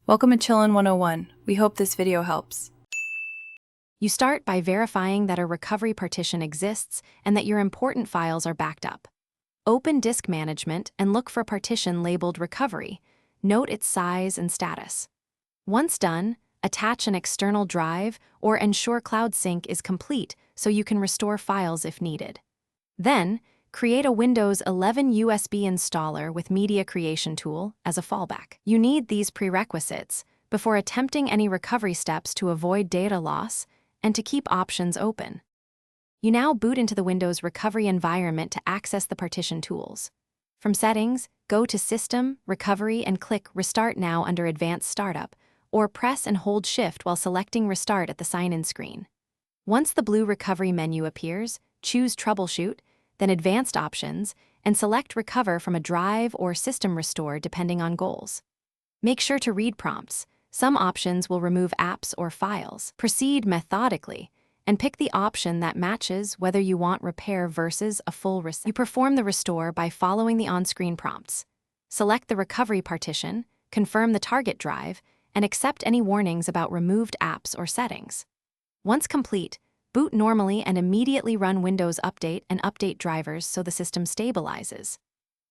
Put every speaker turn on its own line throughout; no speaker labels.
Welcome to Chillin' 101. We hope this video helps.
You start by verifying that a recovery partition exists and that your important files are backed up. Open Disk Management and look for a partition labeled Recovery. Note its size and status. Once done, attach an external drive or ensure Cloud Sync is complete so you can restore files if needed. Then, create a Windows 11 USB installer with Media Creation Tool as a fallback. You need these prerequisites before attempting any recovery steps to avoid data loss and to keep options open. You now boot into the Windows recovery environment to access the partition tools. From Settings, go to System, Recovery, and click Restart Now under Advanced Startup, or press and hold Shift while selecting Restart at the sign-in screen. Once the blue Recovery menu appears, choose Troubleshoot, then Advanced Options, and select Recover from a drive or System Restore depending on goals. Make sure to read prompts. Some options will remove apps or files. Proceed methodically, and pick the option that matches whether you want repair versus a full reset. You perform the restore by following the on-screen prompts. Select the recovery partition, confirm the target drive, and accept any warnings about removed apps or settings. Once complete, boot normally and immediately run Windows Update and update drivers so the system stabilizes.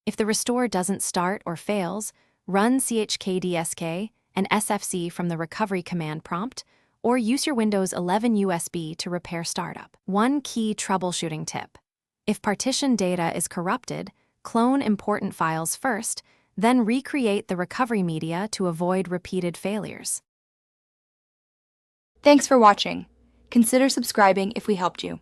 If the restore doesn't start or fails, run chkdsk and sfc from the recovery command prompt, or use your Windows 11 USB to repair startup. One key troubleshooting tip. If partition data is corrupted, clone important files first, then recreate the recovery media to avoid repeated failures.
Thanks for watching. Consider subscribing if we helped you.